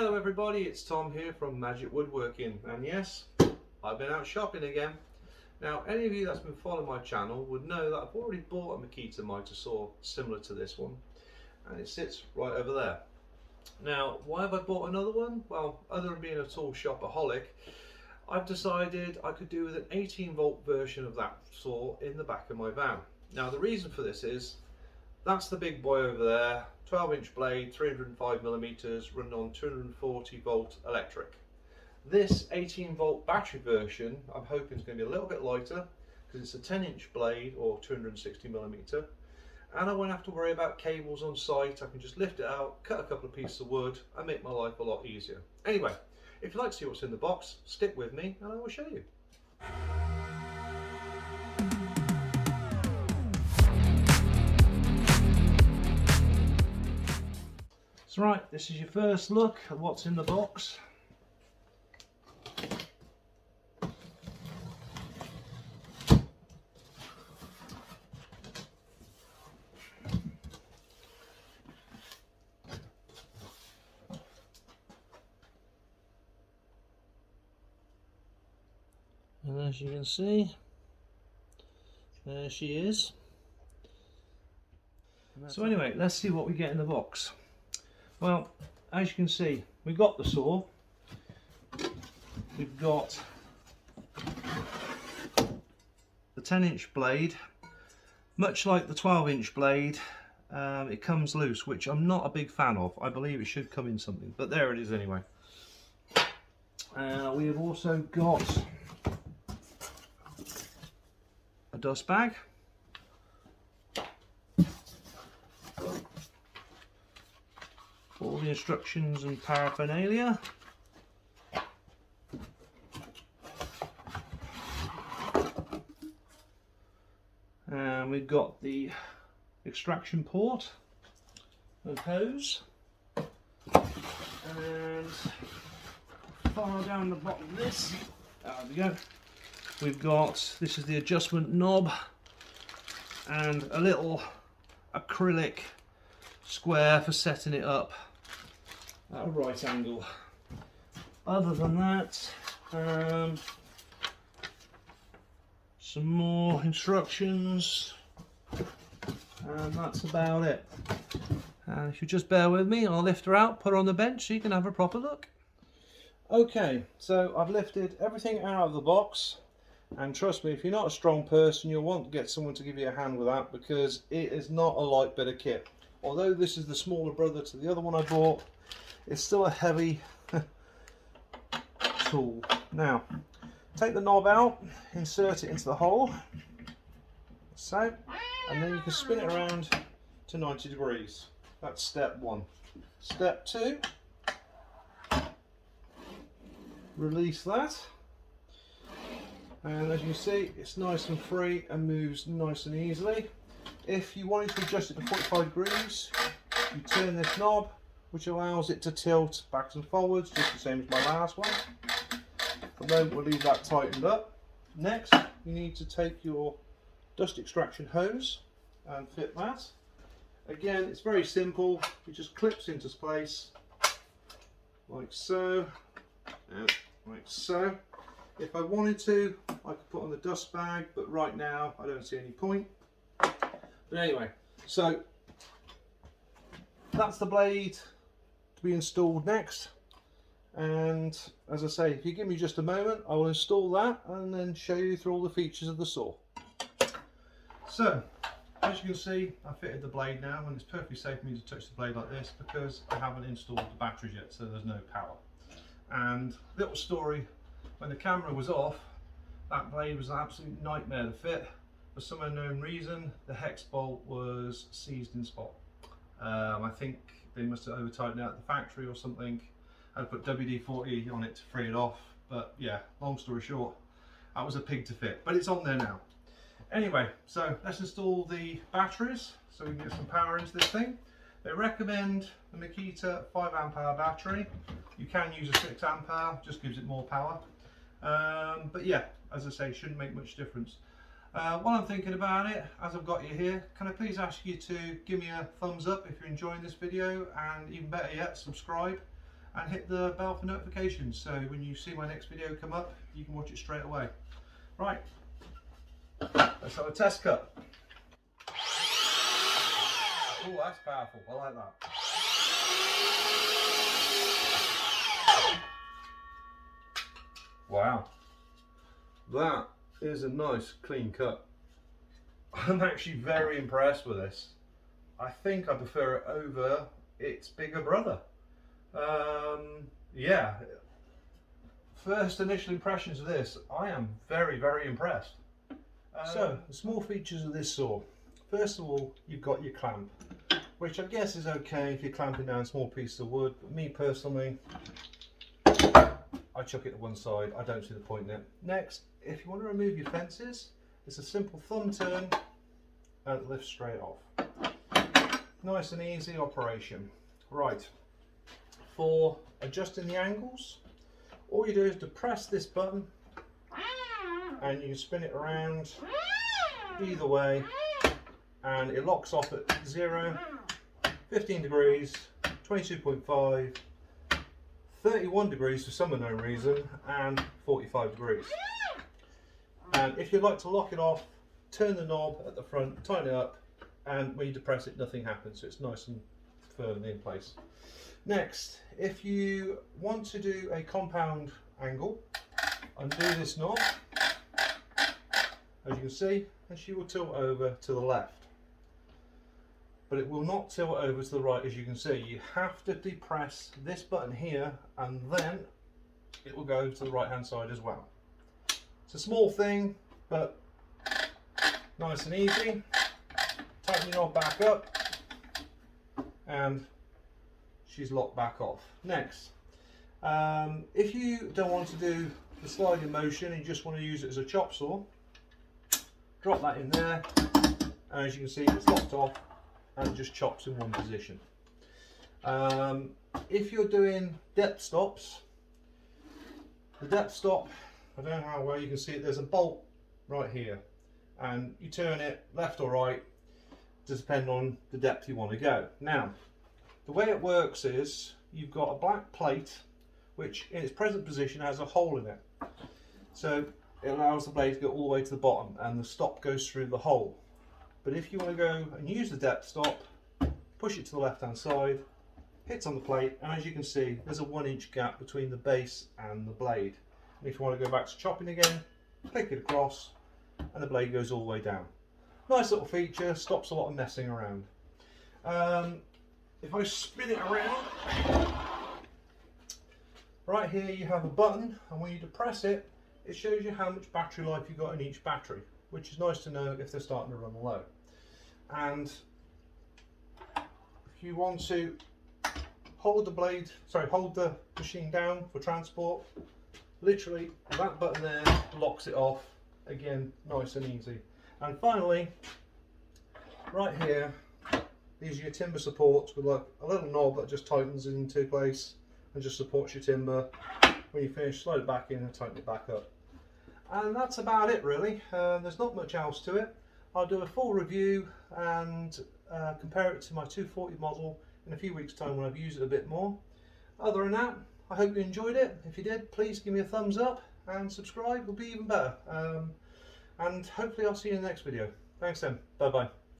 Hello everybody, it's Tom here from Magic Woodworking, and yes, I've been out shopping again. Now, any of you that's been following my channel would know that I've already bought a Makita Mitre saw similar to this one, and it sits right over there. Now, why have I bought another one? Well, other than being a tool shopaholic, I've decided I could do with an 18-volt version of that saw in the back of my van. Now, the reason for this is, that's the big boy over there, 12-inch blade, 305mm, running on 240-volt electric. This 18-volt battery version, I'm hoping is going to be a little bit lighter because it's a 10-inch blade or 260mm, and I won't have to worry about cables on site. I can just lift it out, cut a couple of pieces of wood, and make my life a lot easier. Anyway, if you'd like to see what's in the box, stick with me and I will show you. So right, this is your first look at what's in the box. And as you can see, there she is. So anyway, let's see what we get in the box. Well, as you can see, we've got the saw, we've got the 10-inch blade. Much like the 12-inch blade, it comes loose, which I'm not a big fan of. I believe it should come in something, but there it is anyway. We have also got a dust bag. All the instructions and paraphernalia. And we've got the extraction port and hose. And far down the bottom of this, there we go. We've got, this is the adjustment knob and a little acrylic square for setting it up at a right angle. Other than that, some more instructions, and that's about it. And if you just bear with me, I'll lift her out, put her on the bench so you can have a proper look. Okay, so I've lifted everything out of the box, and trust me, if you're not a strong person, you'll want to get someone to give you a hand with that, because it is not a light bit of kit. Although this is the smaller brother to the other one I bought, it's still a heavy tool. Now, take the knob out, insert it into the hole, so, and then you can spin it around to 90 degrees. That's step one. Step two, release that, and as you see, it's nice and free and moves nice and easily. If you wanted to adjust it to 45 degrees, you turn this knob, which allows it to tilt backwards and forwards, just the same as my last one. For the moment, we'll leave that tightened up. Next, you need to take your dust extraction hose and fit that. Again, it's very simple. It just clips into place, like so, and like so. If I wanted to, I could put on the dust bag, but right now, I don't see any point. But anyway, so that's the blade to be installed next, and as I say, if you give me just a moment, I will install that and then show you through all the features of the saw. So as you can see, I fitted the blade now, and it's perfectly safe for me to touch the blade like this because I haven't installed the batteries yet, so there's no power. And little story, when the camera was off, that blade was an absolute nightmare to fit. For some unknown reason, the hex bolt was seized in spot. I think they must have over-tightened it at the factory or something. I had to put WD-40 on it to free it off, but yeah, long story short, that was a pig to fit, but it's on there now. Anyway, so let's install the batteries so we can get some power into this thing. They recommend the Makita 5Ah battery. You can use a 6Ah, just gives it more power. But yeah, as I say, shouldn't make much difference. While I'm thinking about it, as I've got you here, can I please ask you to give me a thumbs up if you're enjoying this video, and even better yet, subscribe. and hit the bell for notifications, so when you see my next video come up, you can watch it straight away. Right, let's have a test cut. Oh, that's powerful, I like that. Wow, that is a nice clean cut. I'm actually very impressed with this. I think I prefer it over its bigger brother. Yeah, first initial impressions of this, I am very, very impressed. So, the small features of this saw. First of all, you've got your clamp, which I guess is okay if you're clamping down small pieces of wood, but me personally, I chuck it to one side. I don't see the point in it. Next, if you want to remove your fences, it's a simple thumb turn and it lifts straight off. Nice and easy operation. Right, for adjusting the angles, all you do is depress this button and you can spin it around either way and it locks off at 0, 15 degrees, 22.5, 31 degrees for some unknown reason, and 45 degrees. And if you'd like to lock it off, turn the knob at the front, tighten it up, and when you depress it, nothing happens, so it's nice and firmly in place. Next, if you want to do a compound angle, undo this knob, as you can see, and she will tilt over to the left. But it will not tilt over to the right, as you can see. You have to depress this button here, and then it will go to the right hand side as well. It's a small thing, but nice and easy. Tighten your knob back up, and she's locked back off. Next, if you don't want to do the sliding motion and you just want to use it as a chop saw, drop that in there, and as you can see, it's locked off and it just chops in one position. If you're doing depth stops, the depth stop, I don't know how well you can see it, there's a bolt right here, and you turn it left or right to depend on the depth you want to go. Now, the way it works is you've got a black plate which in its present position has a hole in it, so it allows the blade to go all the way to the bottom and the stop goes through the hole. But if you want to go and use the depth stop, push it to the left hand side, hits on the plate, and as you can see there's a 1 inch gap between the base and the blade. And if you want to go back to chopping again, click it across and the blade goes all the way down. Nice little feature, stops a lot of messing around. If I spin it around, right here you have a button, and when you depress it, it shows you how much battery life you've got in each battery, which is nice to know if they're starting to run low. And if you want to hold the machine down for transport, literally that button there locks it off. Again, nice and easy. And finally, right here, these are your timber supports with like a little knob that just tightens into place and just supports your timber. When you finish, slide it back in and tighten it back up. And that's about it really. There's not much else to it. I'll do a full review and compare it to my 240 model in a few weeks time when I've used it a bit more. Other than that, I hope you enjoyed it. If you did, please give me a thumbs up and subscribe will be even better. And hopefully I'll see you in the next video. Thanks then, bye bye.